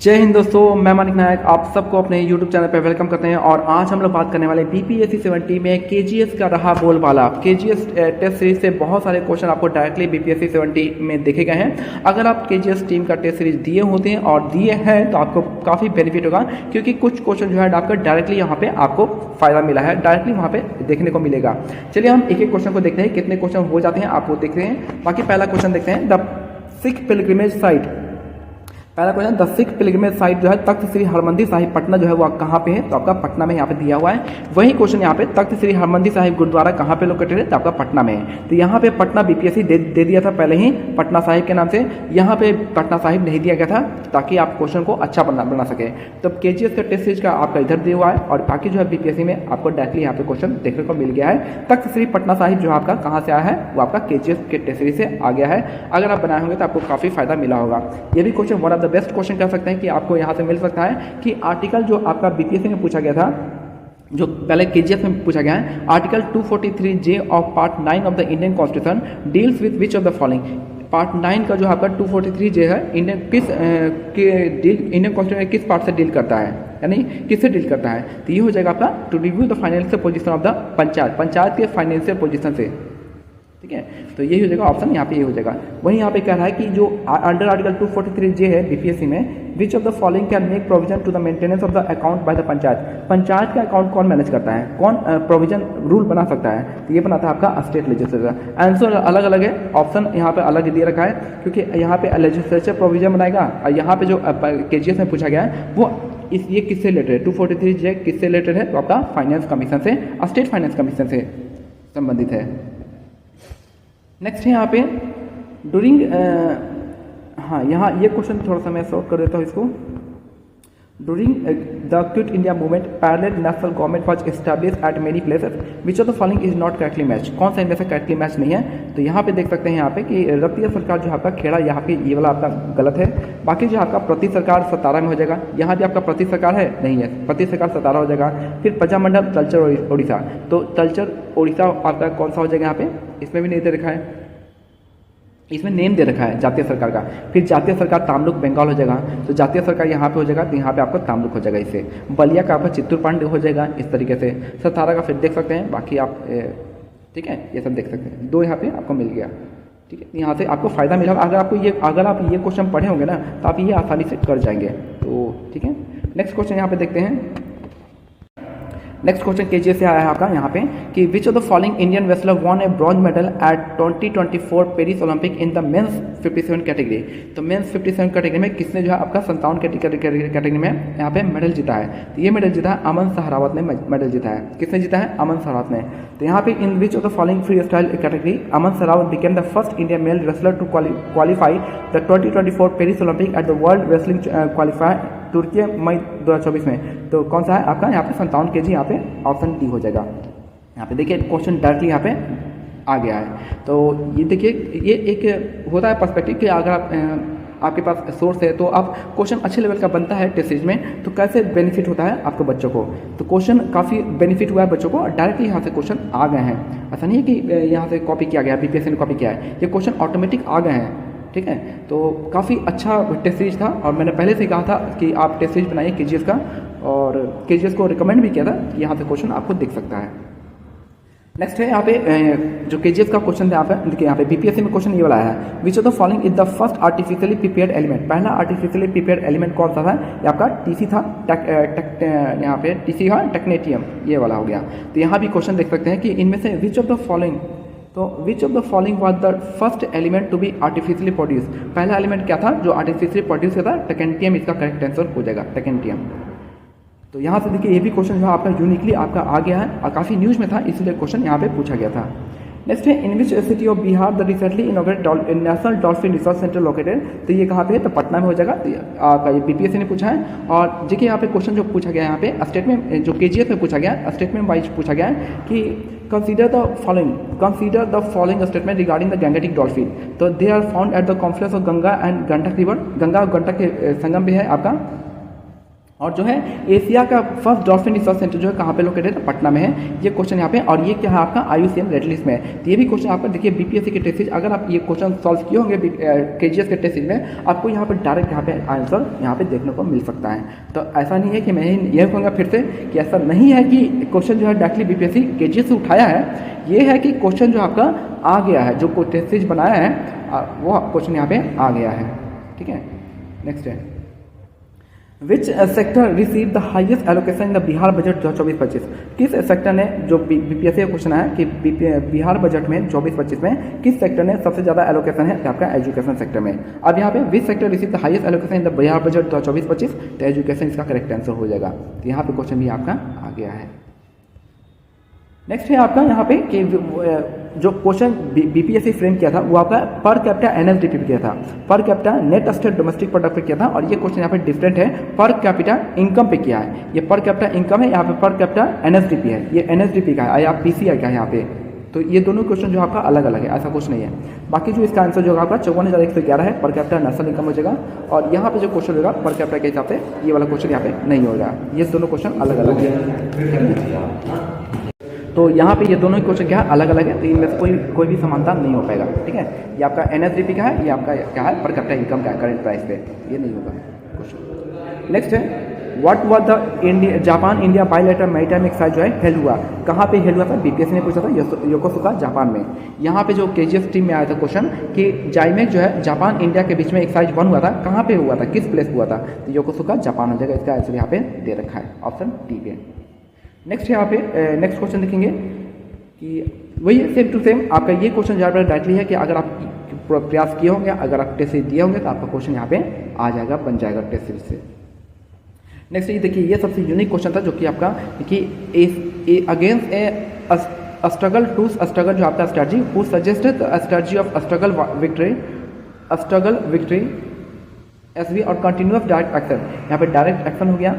जय हिंद दोस्तों, मैं मानिक नायक आप सबको अपने YouTube चैनल पर वेलकम करते हैं। और आज हम लोग बात करने वाले बीपीएससी 70 में केजीएस का रहा बोलबाला। केजीएस टेस्ट सीरीज से बहुत सारे क्वेश्चन आपको डायरेक्टली बीपीएससी 70 में देखे गए हैं। अगर आप केजीएस टीम का टेस्ट सीरीज दिए होते हैं और दिए हैं तो आपको काफ़ी बेनिफिट होगा, क्योंकि कुछ क्वेश्चन जो है आपका डायरेक्टली यहाँ पे आपको फायदा मिला है, डायरेक्टली वहाँ पे देखने को मिलेगा। चलिए हम एक एक क्वेश्चन को देखते हैं, कितने क्वेश्चन हो जाते हैं आपको देखते हैं। बाकी पहला क्वेश्चन देखते हैं, द सिख पिलग्रिमेज साइट। पहला question, the Sikh pilgrimage site जो है तख्त श्री हरमंदिर साहिब पटना जो है वो कहाँ पे है, तो आपका पटना में यहाँ पे दिया हुआ है। वही क्वेश्चन यहाँ पे तख्त श्री हरमंदिर साहिब गुरुद्वारा कहाँ पे लोकेटेड है, तो आपका पटना में है। तो यहाँ पे पटना बीपीएससी दे दिया था पहले ही पटना साहिब के नाम से, यहाँ पे पटना साहिब नहीं दिया गया था ताकि आप क्वेश्चन को अच्छा बना सके। तो केजीएस का टेस्ट सीरीज का आपका इधर दिया हुआ है और बाकी जो है बीपीएससी में आपको डायरेक्टली यहाँ पे क्वेश्चन देखने को मिल गया है। तख्त श्री पटना साहिब जो आपका कहाँ से आया है, वो आपका केजीएस के टेस्ट सीरीज से आ गया है। अगर आप बनाए होंगे तो आपको काफ़ी फायदा मिला होगा। ये भी question one of the best question कह सकते हैं कि आपको यहां से मिल सकता है कि आर्टिकल जो आपका बीपीएससी में पूछा गया था, जो पहले केजीएस में पूछा गया है, article 243J of part 9 of the Indian constitution deals with which of the following. Part 9 का जो आपका 243J है इंडियन कॉन्स्टिट्यूशन में किस पार्ट से डील करता है, यानी किससे डील करता है, तो ये हो जाएगा आपका to review the financial position of the panchayat के फाइनेंशियल पोजीशन से। ठीक है, तो यही हो जाएगा ऑप्शन, यहाँ पे ये हो जाएगा। वहीं यहाँ पे कह रहा है कि जो अंडर आर्टिकल 243J है बीपीएससी में, which of the following can make provision to the maintenance of the account by the panchayat का अकाउंट कौन मैनेज करता है, कौन प्रोविजन रूल बना सकता है, तो ये बनाता है आपका स्टेट लेजिस्लेचर। आंसर अलग अलग है, ऑप्शन यहाँ पे अलग दे रखा है, क्योंकि यहाँ पे लेजिस्लेचर प्रोविजन बनाएगा और यहाँ पे जो केजीएस में पूछा गया है वो ये किससे रिलेटेड है, 243J किससे रिलेटेड है, तो आपका फाइनेंस कमीशन से, स्टेट फाइनेंस कमीशन से संबंधित है। नेक्स्ट है यहाँ पे ड्यूरिंग, हाँ यहाँ ये क्वेश्चन थोड़ा सा मैं सॉल्व कर देता हूँ इसको। During the quit India movement parallel national government was established eight many places which of the following is not correctly match. कौन सा इनमें से करेक्टली मैच नहीं है, तो यहाँ पे देख सकते हैं यहाँ पे कि रतिया सरकार जो आपका खेड़ा, यहाँ पे ये वाला आपका गलत है। बाकी जो आपका प्रति सरकार 17 में हो जाएगा, यहाँ भी आपका प्रति सरकार है नहीं है, प्रति सरकार 17 हो जाएगा। फिर प्रजामंडल तलचर ओडिशा, तो तलचर ओडिशा आपका कौन सा हो जाएगा, यहाँ पे इसमें भी नहीं दे रखा है, इसमें नेम दे रखा है जातीय सरकार का। फिर जातीय सरकार तामलुक बंगाल हो जाएगा, तो जातीय सरकार यहाँ पे हो जाएगा, तो यहाँ पे आपको तामलुक हो जाएगा। इससे बलिया का आपका चित्तूर पांडे हो जाएगा इस तरीके से। 17 का फिर देख सकते हैं, बाकी आप ठीक है ये सब देख सकते हैं। 2 यहाँ पे आपको मिल गया। ठीक है, यहाँ से आपको फायदा मिला। अगर आप ये क्वेश्चन पढ़े होंगे ना तो आप ये आसानी से कर जाएंगे। तो ठीक है, नेक्स्ट क्वेश्चन यहाँ पे देखते हैं। नेक्स्ट क्वेश्चन केजीएस से आया है आपका यहाँ पे कि which of the following Indian wrestler won a bronze medal at 2024 Paris Olympic in the men's 57 category. तो मेंस 57 कैटेगरी में किसने जो है आपका 57 कैटेगरी में यहाँ पे मेडल जीता है, तो ये मेडल जीता है अमन सहरावत ने मेडल जीता है। किसने जीता है, अमन सहरावत ने। तो यहाँ पे in which of the following free style category Aman Sehrawat became the first Indian male wrestler to qualify the 2024 Paris Olympic at the world wrestling qualify Turkey May 2024 में। तो कौन सा है आपका यहाँ पे 57 kg, यहाँ पे ऑप्शन डी हो जाएगा। यहाँ पे देखिए क्वेश्चन डायरेक्टली यहाँ पे आ गया है। तो ये देखिए ये एक होता है पर्सपेक्टिव कि अगर आपके पास सोर्स है तो आप क्वेश्चन अच्छे लेवल का बनता है टेस्ट सीरीज में, तो कैसे बेनिफिट होता है आपके बच्चों को। तो क्वेश्चन काफ़ी बेनिफिट हुआ है बच्चों को, डायरेक्टली यहाँ से क्वेश्चन आ गए हैं। ऐसा नहीं है कि यहाँ से कॉपी किया गया, बीपीएससी ने कॉपी किया है, ये क्वेश्चन ऑटोमेटिक आ गए हैं। ठीक है, तो काफ़ी अच्छा टेस्ट सीरीज था और मैंने पहले से कहा था कि आप टेस्ट सीरीज बनाइए केजीएस का, और केजीएस को रिकमेंड भी किया था कि यहाँ से क्वेश्चन आपको दिख सकता है। नेक्स्ट है यहाँ पे जो केजीएस का क्वेश्चन था, देखिए यहाँ पे बीपीएससी में क्वेश्चन ये वाला है, विच of the following is the first artificially prepared element. पहला आर्टिफिशियली प्रिपेयर्ड एलिमेंट कौन सा था, ये आपका टीसी था, यहाँ पे टीसी है टेक्नेटियम, ये वाला हो गया। तो यहाँ भी क्वेश्चन देख सकते हैं कि इनमें से विच ऑफ द फॉलोइंग, तो which of the following was the first element to be artificially produce. पहला एलिमेंट क्या था जो आर्टिफिशियली प्रोड्यूस किया था, टेकेंटियम इसका करेक्ट आंसर हो जाएगा, टेकेंटियम। तो यहाँ से देखिए ये भी क्वेश्चन जो आपका यूनिकली आपका आ गया है और काफ़ी न्यूज़ में था, इसलिए क्वेश्चन यहाँ पे पूछा गया था। नेक्स्ट है in which city of Bihar the recently inaugurated national dolphin research centre located. तो ये कहाँ पे है, तो पटना में हो जाएगा। आपका ये बीपीएससी ने पूछा है। और देखिए यहाँ पे क्वेश्चन जो पूछा गया है यहाँ पे स्टेट में, जो केजीएस में पूछा गया, स्टेटमेंट वाइज पूछा गया है कि consider the following statement regarding the Gangetic dolphin। तो they are found at the confluence of Ganga and Gandak river. Ganga और गंडक के संगम भी है आपका और जो है एशिया का फर्स्ट डॉल्फिन रिसर्च सेंटर जो है कहाँ पे लोकेटेड है, पटना में है। ये क्वेश्चन यहाँ पे, और ये क्या है आपका IUCN रेड लिस्ट में है। तो ये भी क्वेश्चन आप देखिए BPSC के टेस्ट सीरीज, अगर आप ये क्वेश्चन सॉल्व किए होंगे KGS के टेस्ट सीरीज में, आपको यहाँ पर डायरेक्ट यहाँ पे आंसर यहाँ पे देखने को मिल सकता है। तो ऐसा नहीं है कि मैं यह कहूँगा फिर से कि ऐसा नहीं है कि क्वेश्चन जो है डायरेक्टली BPSC KGS से उठाया है। ये है कि क्वेश्चन जो आपका आ गया है, जो टेस्ट सीरीज बनाया है वो क्वेश्चन यहाँ पे आ गया है। ठीक है, नेक्स्ट है which sector receive the highest allocation in the Bihar budget 2024-25। किस सेक्टर ने, जो BPSC का क्वेश्चन है कि बिहार बजट में 24-25 में किस सेक्टर ने सबसे ज़्यादा एलोकेशन है, तो आपका एजुकेशन सेक्टर में। अब यहाँ पे which sector receive the highest allocation in the Bihar budget 2024-25, तो एजुकेशन इसका करेक्ट आंसर हो जाएगा। तो यहाँ पे क्वेश्चन भी आपका आ गया है। नेक्स्ट है आपका यहाँ पे कि जो क्वेश्चन BPSC फ्रेम किया था वो आपका पर कैपिटा NSDP पे किया था, per capita net state domestic product पे किया था। और ये क्वेश्चन यहाँ पे डिफरेंट है, पर कैपिटा इनकम पे किया है। ये पर कैपिटा इनकम है, यहाँ पे पर कैपिटा NSDP है, ये NSDP का है या PCI का है यहाँ पे। तो ये दोनों क्वेश्चन जो आपका अलग अलग है, ऐसा कुछ नहीं है। बाकी जो इसका आंसर जो होगा आपका 54,111 है, पर कैपिटा नेशनल इनकम हो जाएगा। और यहाँ पे जो क्वेश्चन होगा पर कैपिटा के हिसाब से, ये वाला क्वेश्चन यहाँ पे नहीं होगा। ये दोनों क्वेश्चन अलग अलग है। तो यहाँ पे ये दोनों ही क्वेश्चन क्या है, अलग अलग है। तो इनमें से कोई भी समानता नहीं हो पाएगा। ठीक है, ये आपका NSDP का है, ये आपका क्या है पर कैपिटा इनकम का है करंट प्राइस पे, ये नहीं होगा क्वेश्चन। नेक्स्ट है what was the Japan India bilateral maritime exercise जो है हेल्ड हुआ, कहाँ पे हेल्ड हुआ था, BPSC ने पूछा था योकोसुका जापान में। यहाँ पे जो KGS टीम में आया था क्वेश्चन कि जाइमेक जो है जापान इंडिया के बीच में एक्सरसाइज 1 हुआ था, कहाँ पे हुआ था, किस प्लेस हुआ था, तो योकोसुका जापान हो जाएगा। इसका आंसर यहाँ पे दे रखा है, ऑप्शन डी पे। नेक्स्ट यहाँ पे नेक्स्ट क्वेश्चन देखेंगे कि वही सेम टू सेम आपका ये क्वेश्चन ज़्यादा डायरेक्टली है कि अगर आप प्रयास किए होंगे, अगर आप टेस्ट सीरीज दिए होंगे तो आपका क्वेश्चन यहाँ पे आ जाएगा, बन जाएगा टेस्ट सीरीज से। नेक्स्ट ये देखिए, ये सबसे यूनिक क्वेश्चन था जो कि आपका कि against a struggle to struggle जो आपका strategy who suggested strategy of struggle victory SV और कंटिन्यूअस डायरेक्ट एक्शन। यहाँ पे डायरेक्ट एक्शन हो गया,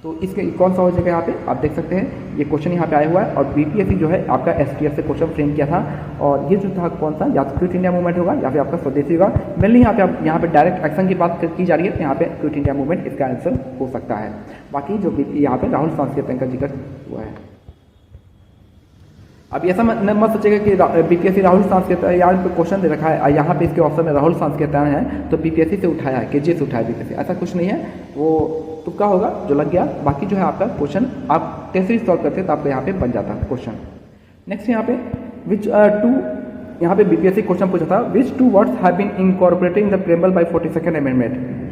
तो इसके कौन सा हो जाएगा यहाँ पे आप देख सकते हैं। ये क्वेश्चन यहाँ पे आया हुआ है और BPSC जो है आपका STF से क्वेश्चन फ्रेम किया था। और ये जो था कौन सा, या तो क्विट इंडिया मूवमेंट होगा या फिर आपका स्वदेशी होगा। मेनली यहाँ पे डायरेक्ट एक्शन की बात की जा रही है, तो यहाँ पे क्विट इंडिया मूवमेंट इसका आंसर हो सकता है। बाकी जो यहाँ पे राहुल सांस्कृतिक का जिक्र हुआ है। अब ऐसा मत सोचेगा कि BPSC राहुल सांस्कृतिक यहाँ पे क्वेश्चन दे रखा है, यहाँ पे इसके ऑप्शन में राहुल सांस्कृतिक है तो BPSC से उठाया है, KGS से उठाया BPSC, ऐसा कुछ नहीं है। वो तुक्का होगा जो लग गया। बाकी जो है आपका क्वेश्चन आप टेस्ट सीरीज सॉल्व करते हैं तो आपको यहाँ पे बन जाता है क्वेश्चन। नेक्स्ट यहाँ पे विच टू, यहाँ पे BPSC क्वेश्चन पूछा था which two words have been incorporated in the preamble by 42nd amendment.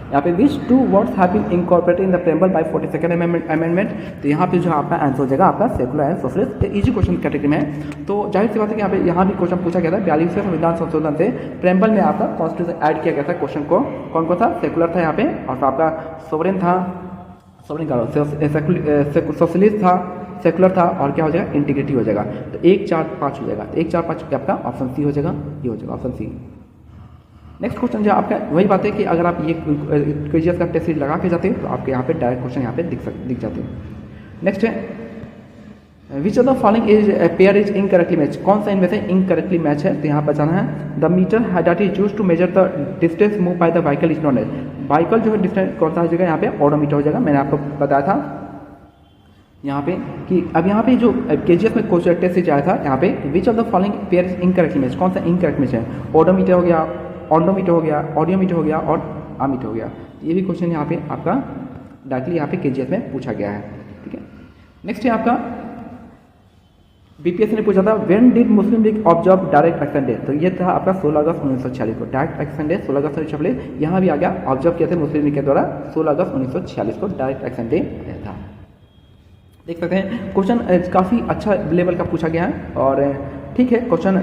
यहाँ पे which two words have been incorporated in the preamble by 42nd amendment. तो यहाँ पे जो आपका आंसर हो जाएगा आपका secular and socialist, easy question category में है। तो जाहिर सी बात है कि यहाँ भी क्वेश्चन पूछा गया था 42वें संविधान संशोधन से प्रेम्बल में आपका कॉन्स्टिट्यूशन ऐड किया गया था। क्वेश्चन को कौन कौन था, सेकुलर था यहाँ पे, और आपका सोवरेन था, सोशलिस्ट था, सेकुलर था, और क्या हो जाएगा इंटीग्रिटी हो जाएगा। तो 1 4 5 हो जाएगा। तो 1 4 5 आपका ऑप्शन सी हो जाएगा, ये हो जाएगा ऑप्शन सी। नेक्स्ट क्वेश्चन जो आपका वही बात है कि अगर आप ये KGS का टेस्ट सीरीज लगा के जाते हैं तो आपके यहाँ पे डायरेक्ट क्वेश्चन यहाँ पे दिख जाते हैं। नेक्स्ट है विच of the following is pair is incorrectly match, कौन सा इनमें से इनकरेक्टली मैच है, तो यहाँ बताना है the meter that is used to measure the distance move by the vehicle is known as. Vehicle जो है डिस्टेंस कौन सा हो जाएगा यहाँ पे, ओडोमीटर हो जाएगा। मैंने आपको बताया था यहाँ पे कि अब यहाँ पे जो KGS में क्वेश्चन टेस्ट सीरीज आया था यहाँ पे विच of the following pair is incorrectly match, कौन सा इनकरेक्ट मैच है, ओडोमीटर हो गया, ऑन्डोमीटर हो गया, ऑडियोमीटर हो गया और आमीटर हो गया। ये भी क्वेश्चन यहाँ पे आपका डायरेक्टली यहाँ पे KGS में पूछा गया है। ठीक है, नेक्स्ट है आपका BPSC ने पूछा था when did Muslim league observe direct action day. तो ये था आपका 16 अगस्त 1946 को डायरेक्ट एक्शन डे, 16 अगस्त 1946 यहाँ भी आ गया, ऑब्जर्व किया था मुस्लिम लीग के द्वारा 16 अगस्त 1946 को डायरेक्ट एक्शन डे था। देख सकते हैं क्वेश्चन काफ़ी अच्छा लेवल का पूछा गया है और ठीक है question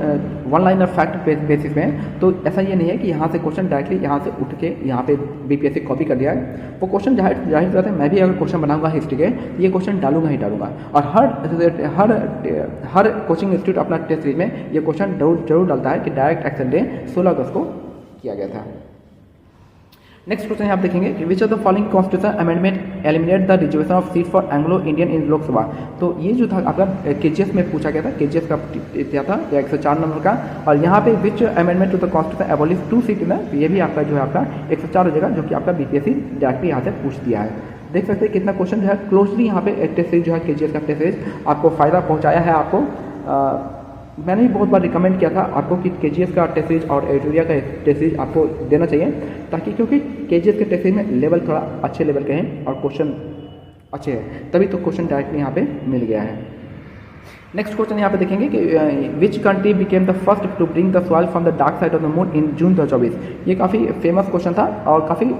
one liner fact basis में। तो ऐसा ये नहीं है कि यहाँ से क्वेश्चन डायरेक्टली यहाँ से उठ के यहाँ पे BPSC कॉपी कर दिया है। वो क्वेश्चन जाहिर बात है मैं भी अगर क्वेश्चन बनाऊंगा हिस्ट्री के ये क्वेश्चन डालूंगा ही डालूंगा। और हर कोचिंग इंस्टीट्यूट अपना टेस्ट सीरीज में ये क्वेश्चन जरूर डालता है कि डायरेक्ट एक्शन डे 16 अगस्त को किया गया था। नेक्स्ट क्वेश्चन आप देखेंगे कि which of the following constitution amendment eliminate the reservation of seat for Anglo Indian in Lok Sabha. तो ये जो था आपका केजीएस में पूछा गया था, केजीएस का दिया था 104 नंबर का, और यहाँ पे which amendment to the constitution abolish 2 seat ना, तो ये भी आपका जो है आपका 104 हो जाएगा, जो कि आपका बीपीएससी डायरेक्टली यहाँ से पूछ दिया है। देख सकते हैं कितना क्वेश्चन जो है क्लोजली यहाँ पे टेस्ट सीरीज जो है केजीएस का टेस्ट सीरीज आपको फ़ायदा पहुँचाया है। आपको मैंने भी बहुत बार रिकमेंड किया था आपको कि केजीएस का टेस्ट सीरीज और एडिटोरियल का टेस्ट सीरीज आपको देना चाहिए, ताकि क्योंकि केजीएस के टेस्ट सीरीज में लेवल थोड़ा अच्छे लेवल के हैं और क्वेश्चन अच्छे हैं, तभी तो क्वेश्चन डायरेक्टली यहाँ पे मिल गया है। नेक्स्ट क्वेश्चन यहाँ पे देखेंगे कि which country became the first to bring the soil from the dark side of the moon in June 2024। ये काफ़ी फेमस क्वेश्चन था और काफ़ी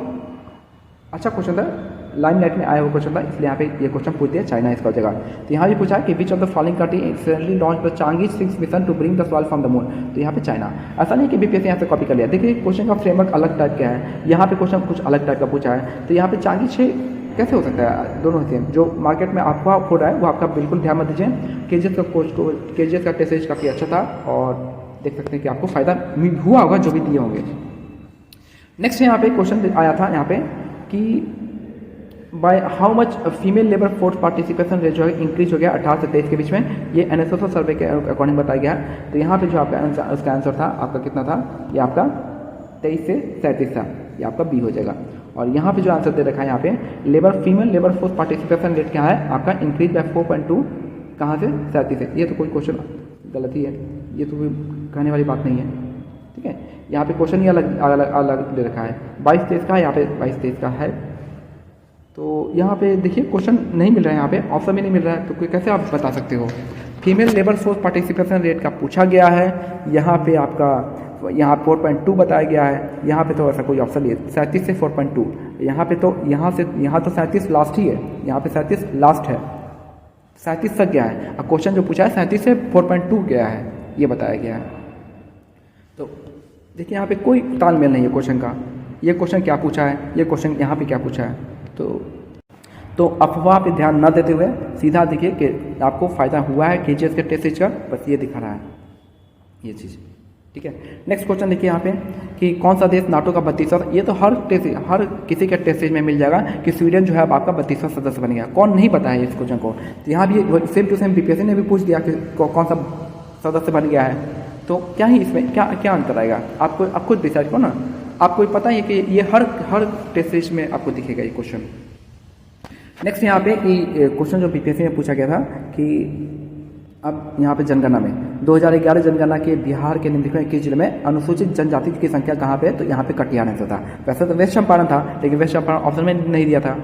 अच्छा क्वेश्चन था, लाइमलाइट में आया हुआ क्वेश्चन था, इसलिए यहाँ पे ये क्वेश्चन पूछ दिया चाइना इसका जगह। तो यहाँ भी पूछा कि which of the following country recently launch the Chang'e 6 mission to bring the soil from the moon. तो यहाँ पे चाइना। ऐसा नहीं कि बीपीएससी यहाँ से कॉपी कर लिया। देखिए क्वेश्चन का फ्रेमवर्क अलग टाइप का है, यहाँ पे क्वेश्चन कुछ अलग टाइप का पूछा है। तो यहाँ पे चांगी 6 कैसे हो सकता है, दोनों सेम। जो मार्केट में आपका हो रहा है वो आपका बिल्कुल ध्यान मत दीजिए। केजीएस का टेस्ट काफ़ी अच्छा था और देख सकते हैं कि आपको फ़ायदा हुआ होगा जो भी दिए होंगे। नेक्स्ट यहाँ पे क्वेश्चन आया था यहाँ पे कि by how much female labour force participation rate जो है इंक्रीज हो गया 18 से 23 के बीच में, ये एनएसएस सर्वे के अकॉर्डिंग बताया गया। तो यहाँ पे जो आपका उसका आंसर था आपका कितना था, ये आपका 23 से 37 था, ये आपका बी हो जाएगा। और यहाँ पे जो आंसर दे रखा है यहाँ पे female labour force participation rate क्या है आपका इंक्रीज बाय 4.2 कहाँ से 37 से। ये तो कोई क्वेश्चन गलत ही है, ये तो कोई कहने वाली बात नहीं है, ठीक है। यहाँ पे क्वेश्चन ही अलग अलग अलग दे रखा है, 22-23 का है, यहाँ पे 22-23 का है। तो यहाँ पे देखिए क्वेश्चन नहीं मिल रहा है, यहाँ पे ऑप्शन भी नहीं मिल रहा है, तो कैसे आप बता सकते हो। Female labour force participation rate का पूछा गया है, यहाँ पे आपका यहाँ 4.2 बताया गया है, यहाँ पे तो ऐसा कोई ऑप्शन नहीं है। 37 से 4.2, यहाँ पे तो यहाँ तो 37 लास्ट ही है, यहाँ पे 37 लास्ट है, 37 तक गया है। अब क्वेश्चन जो पूछा है 37 से 4.2 गया है, ये बताया गया है। तो देखिए यहाँ पे कोई तालमेल नहीं है क्वेश्चन का, ये क्वेश्चन क्या पूछा है, ये क्वेश्चन यहाँ पे क्या पूछा है। तो अफवाह पे ध्यान न देते हुए सीधा देखिए कि आपको फ़ायदा हुआ है केजीएस के टेस्ट सीरीज का, बस ये दिखा रहा है ये चीज़, ठीक है। नेक्स्ट क्वेश्चन देखिए यहाँ पे कि कौन सा देश नाटो का 32वां, ये तो हर किसी के टेस्ट सीरीज में मिल जाएगा कि स्वीडन जो है अब आपका 32वां सदस्य बन गया। कौन नहीं पता है इस क्वेश्चन को, तो यहाँ भी सेम टू सेम बीपीएससी ने भी पूछ दिया कि कौन सा सदस्य बन गया है। तो क्या ही इसमें क्या अंतर आएगा, आपको आप खुद डिसाइड करो ना। आपको पता है कि ये हर टेस्ट सीरीज में आपको दिखेगा ये क्वेश्चन। नेक्स्ट यहाँ पे कि क्वेश्चन जो बीपीएससी में पूछा गया था कि अब यहाँ पे जनगणना में 2011 जनगणना के बिहार के निम्नलिखित किस जिले में अनुसूचित जनजाति की संख्या कहाँ पे है, तो यहाँ पे कटिहार आंसर था। वैसे तो वेस्ट चंपारण था, लेकिन वेस्ट चंपारण ऑप्शन में नहीं दिया था,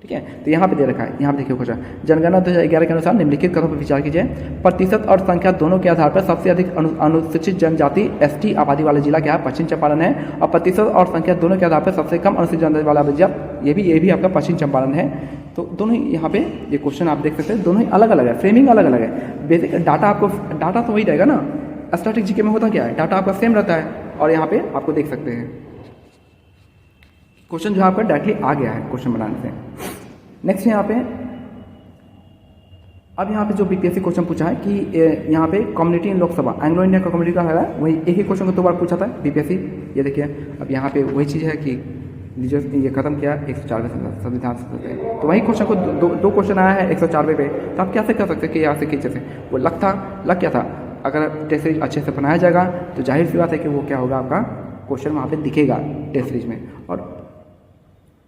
ठीक है। तो यहाँ पे दे रखा है, यहाँ पे देखिए क्वेश्चन जनगणना 2011 के अनुसार निम्नलिखित कथनों पर विचार कीजिए। प्रतिशत और संख्या दोनों के आधार पर सबसे अधिक अनुसूचित जनजाति एसटी आबादी वाला जिला क्या है, पश्चिम चंपारण है। और प्रतिशत और संख्या दोनों के आधार पर सबसे कम अनुसूचित जनजाति वाला जिला ये भी आपका पश्चिम चंपारण है। तो दोनों ही यहाँ पे ये क्वेश्चन आप देख सकते हैं, दोनों ही अलग अलग है, फ्रेमिंग अलग अलग है। बेसिक डाटा तो वही रहेगा ना, स्टैटिक जीके में होता क्या है, डाटा आपका सेम रहता है। और यहाँ पे आपको देख सकते हैं क्वेश्चन जो आपका डायरेक्टली आ गया है क्वेश्चन बनाने से। नेक्स्ट यहाँ पे अब यहाँ पे जो बीपीएससी क्वेश्चन पूछा है कि यहाँ पे community in Lok Sabha Anglo Indian का कम्युनिटी का है, वही एक ही क्वेश्चन को 2 बार पूछा था बीपीएससी। ये देखिए अब यहाँ पे वही चीज़ है कि ये खत्म किया 104वें संविधान से, तो वही क्वेश्चन को दो क्वेश्चन आया है 104वें पे। तो आप कैसे कर सकते हैं कि यहाँ से खींचे से वो लग क्या था। अगर टेस्ट सीरीज अच्छे से बनाया जाएगा तो जाहिर सी बात है कि वो क्या होगा, आपका क्वेश्चन वहाँ पे दिखेगा टेस्ट सीरीज में। और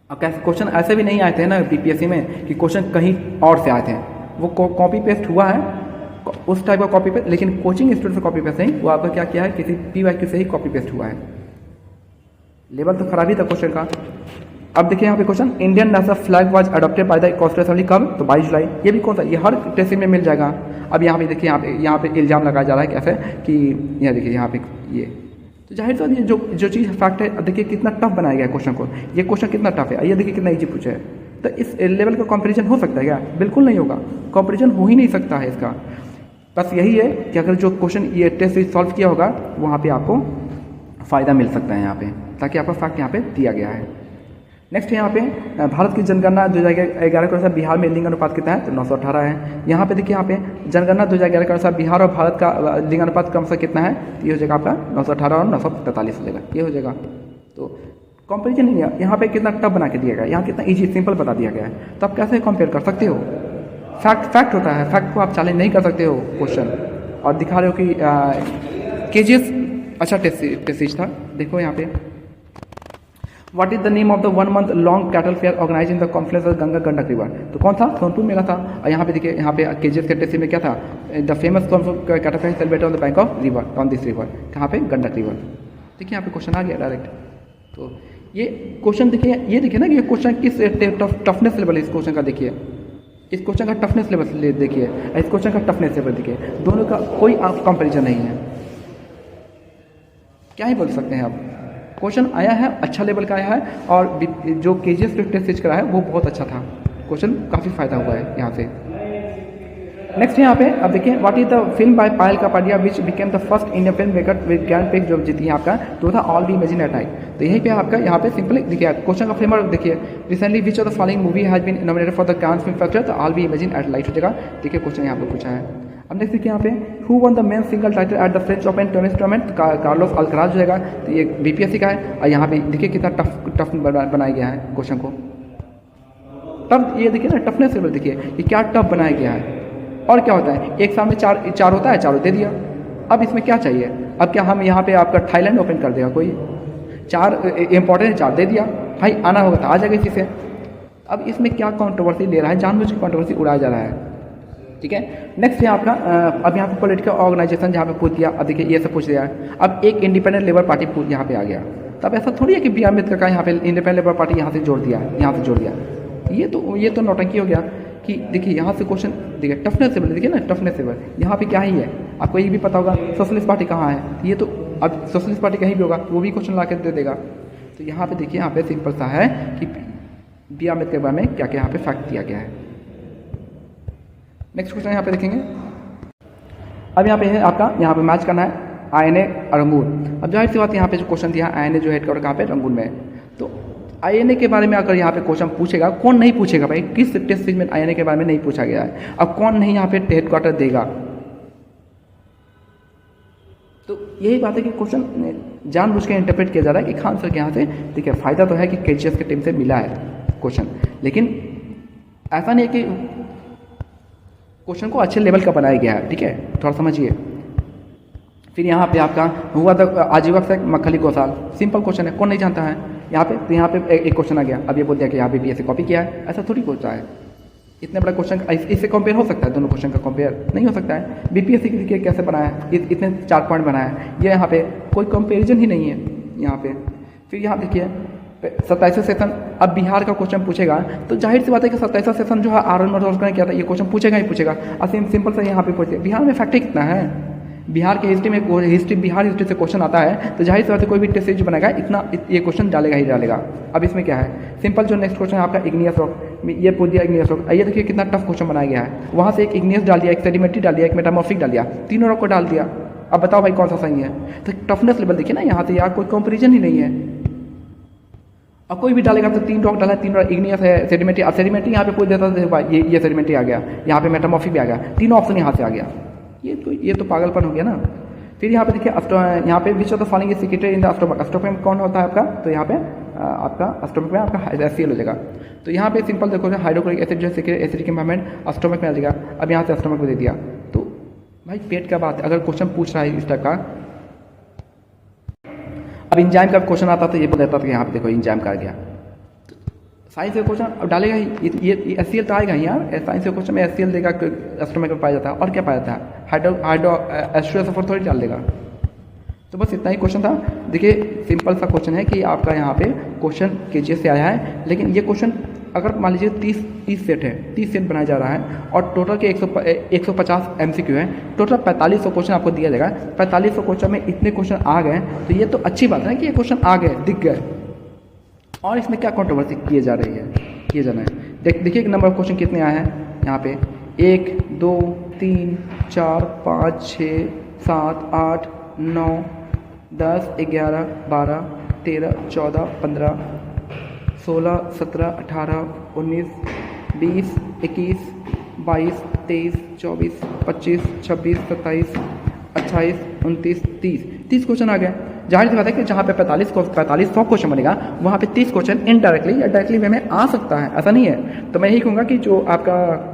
अब कैसे क्वेश्चन ऐसे भी नहीं आए थे ना बीपीएससी में कि क्वेश्चन कहीं और से आए थे, वो कॉपी पेस्ट हुआ है उस टाइप का कॉपी पेस्ट, लेकिन कोचिंग इंस्टीट्यूट से कॉपी पेस्ट नहीं, वो आपका क्या किया है किसी पीवाईक्यू से ही कॉपी पेस्ट हुआ है। लेवल तो खराब ही था क्वेश्चन का। अब देखिए यहाँ पे question Indian national flag was adopted by the constitution assembly कब, तो 22 जुलाई। ये भी कौन सा, ये हर टेस्ट में मिल जाएगा। अब यहाँ पे देखिए यहाँ पे इल्ज़ाम लगाया जा रहा है कैसे कि यहाँ देखिए यहाँ पे ये, तो जाहिर सा ये जो चीज़ फैक्ट है, देखिए कितना टफ बनाया गया क्वेश्चन को, ये क्वेश्चन कितना टफ है, ये देखिए कितना ईजी पूछा है। तो इस लेवल का कंपैरिजन हो सकता है क्या, बिल्कुल नहीं होगा, कंपैरिजन हो ही नहीं सकता है इसका। बस यही है कि अगर जो क्वेश्चन ये टेस्ट से सॉल्व किया होगा वहाँ पे आपको फ़ायदा मिल सकता है यहाँ पे, ताकि आपका फैक्ट यहाँ पे दिया गया है। नेक्स्ट यहाँ पे भारत की जनगणना 2011 के अनुसार बिहार में लिंग अनुपात कितना है, तो 918 है। यहाँ पे देखिए यहाँ पे जनगणना 2011 के अनुसार बिहार और भारत का लिंग अनुपात कम से कितना है, तो ये हो जाएगा आपका 918 और 943 हो जाएगा, ये हो जाएगा। तो कंपेरिजन नहीं है, यहाँ पे कितना टफ बना के दिया गया है, यहाँ कितना इजी सिंपल बता दिया गया है, तो आप कैसे कंपेयर कर सकते हो? फैक्ट होता है, फैक्ट को आप चैलेंज नहीं कर सकते हो क्वेश्चन, और दिखा रहे हो कि केजीएस अच्छा टेस्ट था। देखो यहाँ पे, what is the name of the 1 month long cattle fair organise in the confluence of Ganga Gandak river, तो कौन था? सोनपुर मेला था। और यहाँ पे देखिए, यहाँ पे केजीएस के टेस्ट में क्या था? The famous cattle fair celebrated on the bank of river, on this river, कहाँ पे? गंडक रिवर। देखिए यहाँ पे क्वेश्चन आ गया डायरेक्ट। तो ये क्वेश्चन देखिए, ये देखिए ना कि ये क्वेश्चन किस टफनेस लेवल है इस क्वेश्चन का, देखिए इस क्वेश्चन का टफनेस लेवल देखिए, इस क्वेश्चन का टफनेस लेवल देखिए, दोनों का कोई कंपैरिजन नहीं है। क्या ही बोल सकते हैं आप? क्वेश्चन आया है, अच्छा लेवल का आया है, और जो केजीएस टेस्ट सीरीज करा है वो बहुत अच्छा था, क्वेश्चन काफ़ी फायदा हुआ है यहाँ से। नेक्स्ट यहाँ पे अब देखिए, what is the film by Payal Kapadia which became the first Indian film maker with Grand Prix जो जीती है आपका, तो था all we imagine at night. तो यहीं पे आपका यहाँ पे सिंपल देखिए क्वेश्चन का फ्रेमवर्क देखिए, recently which of the following movie has been nominated for the Cannes film festival, तो all we imagine at light हो जाएगा। देखिए क्वेश्चन यहाँ पे पूछा है। अब नेक्स्ट देखिए यहाँ पे, who one the men single title at the French open tennis tournament, Carlos Alcaraz हो जाएगा। तो ये बीपीएससी का है, और यहाँ पे देखिए कितना टफ बनाया गया है क्वेश्चन को, टफ, ये देखिए ना टफनेस लेवल देखिए, ये क्या टफ बनाया गया है। और क्या होता है, एक साल में चार होता है, चारों दे दिया। अब इसमें क्या चाहिए? अब क्या हम यहाँ पे आपका थाईलैंड ओपन कर देगा कोई? 4 इंपॉर्टेंट है, 4 दे दिया, भाई आना होगा तो आ जाएगा इसी से। अब इसमें क्या कंट्रोवर्सी ले रहा है, जानबूझ के कंट्रोवर्सी उड़ाया जा रहा है, ठीक है। नेक्स्ट है आपका, अब यहाँ पे पॉलिटिकल ऑर्गेनाइजेशन जहाँ पे पूछ दिया। अब देखिए ये सब पूछ दिया है। अब एक इंडिपेंडेंट लेबर पार्टी यहाँ पे आ गया, तब ऐसा थोड़ी है कि बी आर अम्बेडकर का यहाँ पे इंडिपेंडेंट लेबर पार्टी यहाँ से जोड़ दिया, यहाँ से जोड़ दिया। ये तो नौटंकी हो गया कि देखिए यहाँ से क्वेश्चन देखिए टफनेस लेवल, देखिए ना टफनेस लेवल यहाँ पे क्या ही है, आपको ये भी पता होगा सोशलिस्ट पार्टी कहाँ है। ये तो अब सोशलिस्ट पार्टी कहीं भी होगा वो भी क्वेश्चन ला के दे देगा। तो यहाँ पे देखिए, यहाँ पे सिंपल सा है कि बी आर अम्बेडकर के बारे में क्या क्या यहाँ पे फैक्ट दिया गया है। नेक्स्ट क्वेश्चन यहाँ पे देखेंगे। अब यहाँ पे है आपका, यहाँ पे मैच करना है INA रंगून। अब जाहिर सी बात यहाँ पे जो क्वेश्चन दिया है, INA जो हेडक्वार्टर कहाँ पे? रंगून में। तो INA के बारे में अगर यहाँ पे क्वेश्चन पूछेगा, कौन नहीं पूछेगा भाई? किस टेस्ट सीरीज में INA के बारे में नहीं पूछा गया है? अब कौन नहीं यहाँ पे हेडक्वार्टर देगा? तो यही बात है कि क्वेश्चन जानबूझ के इंटरप्रेट किया जा रहा है कि खान सर के यहाँ से देखिए फायदा तो है कि केजीएस के टीम से मिला है क्वेश्चन, लेकिन ऐसा नहीं है कि क्वेश्चन को अच्छे लेवल का बनाया गया है, ठीक है, थोड़ा समझिए। फिर यहाँ पे आपका हुआ था आजीवक से मखली गौसाल, सिंपल क्वेश्चन है, कौन नहीं जानता है यहाँ पे? तो यहाँ पे एक क्वेश्चन आ गया। अब ये बोल दिया कि यहाँ पे भी ऐसे कॉपी किया है, ऐसा थोड़ी होता है। इतने बड़ा क्वेश्चन इससे कंपेयर हो सकता है? दोनों क्वेश्चन का कंपेयर नहीं हो सकता है। बीपीएससी के देखिए कैसे बनाया है, इतने 4 पॉइंट बनाया है, ये यहाँ पे कोई कंपेरिजन ही नहीं है यहाँ पे। फिर यहाँ देखिए 27वां सेशन, अब बिहार का क्वेश्चन पूछेगा तो जाहिर सी बात है कि 27वां सेशन जो है आर ने किया था, ये क्वेश्चन पूछेगा ही पूछेगा। और सिंपल सा यहाँ पे पूछे, बिहार में फैक्ट कितना है? बिहार के हिस्ट्री में बिहार हिस्ट्री से क्वेश्चन आता है, तो जाहिर सी बात है कोई भी टेस्ट सीरीज बनाएगा ये क्वेश्चन डालेगा ही डालेगा। अब इसमें क्या है, सिंपल जो नेक्स्ट क्वेश्चन है आपका इग्नियस रॉक, ये पूछ दिया इग्नियस रॉक। ये देखिए कितना टफ क्वेश्चन बनाया गया है, वहाँ से एक इग्नियस डाल दिया, एक सेडिमेंट्री डाल दिया, एक मेटामॉर्फिक डाल दिया, तीनों रॉक को डाल दिया। अब बताओ भाई कौन सा सही है? तो टफनेस लेवल देखिए ना यहाँ से, यार कोई कंपेरिजन ही नहीं है। अब कोई भी डालेगा तो 3 रॉक डाला, 3 रॉक इग्नियस है, सेडिमेंट्री। अब सेडिमेंट्री यहाँ पे पूछ देता था, ये सेडिमेंट्री आ गया, यहाँ पे मेटामॉर्फिक भी आ गया, 3 ऑप्शन यहाँ से आ गया। ये तो पागलपन हो गया ना। फिर यहाँ पे देखिए यहाँ पे विच of the following is secreted in the stomach. Stomach में कौन होता है आपका? तो यहाँ पे आपका स्टोमक में आपका HCl हो जाएगा। तो यहाँ पे सिंपल देखो, हाइड्रोक्लोरिक एसिड जो है एसिडिक एनवायरनमेंट स्टोमक में आ जाएगा। अब यहाँ से स्टोमक में दे दिया, तो भाई पेट का बात है। अगर क्वेश्चन पूछ रहा है इस टाइप का, अब इंजाइम का क्वेश्चन आता तो ये बोल देता था कि यहाँ पे देखो इंजाइम का आ गया। साइंस का क्वेश्चन अब डालेगा ही, ये HCl तो आएगा ही यार। साइंस के क्वेश्चन में HCl देगा, स्टोमक में पाया जाता है। और क्या पाया जाता है? हाइड्रो एस्ट्रोसल्फर थोड़ी डाल देगा। तो बस इतना ही क्वेश्चन था। देखिए सिंपल सा क्वेश्चन है कि आपका यहाँ पे क्वेश्चन केजीएस से आया है, लेकिन ये क्वेश्चन अगर मान लीजिए 30 सेट है, 30 सेट बनाया जा रहा है, और टोटल के 150 MCQ है, टोटल 4500 क्वेश्चन आपको दिया जाएगा। 4500 क्वेश्चन में इतने क्वेश्चन आ गए, तो ये तो अच्छी बात है कि ये क्वेश्चन आ गए, दिख गए। और इसमें क्या कंट्रोवर्सी किए जा रही है, किए जाना है। देखिए नंबर ऑफ क्वेश्चन कितने आए हैं यहाँ पे, 1 2 3 4 5 6 7 8 9 10 11 12 13 14 15 16 17 18 19 20 21 22 23 24 25 26 27 28 29 30 क्वेश्चन आ गए। जाहिर सी बात है कि जहाँ पे 45-100 क्वेश्चन बनेगा वहाँ पे 30 क्वेश्चन इनडायरेक्टली या डायरेक्टली वे में आ सकता है, ऐसा नहीं है। तो मैं यही कहूँगा कि जो आपका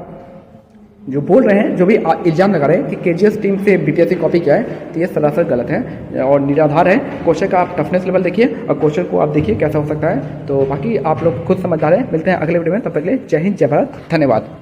जो बोल रहे हैं, जो भी इल्ज़ाम लगा रहे हैं कि केजीएस टीम से बीपीएससी कॉपी किया है, तो ये सरासर गलत है और निराधार है। क्वेश्चन का आप टफनेस लेवल देखिए और क्वेश्चन को आप देखिए कैसा हो सकता है। तो बाकी आप लोग खुद समझदार हैं। मिलते हैं अगले वीडियो में, तब तक के लिए जय हिंद, जय भारत, धन्यवाद।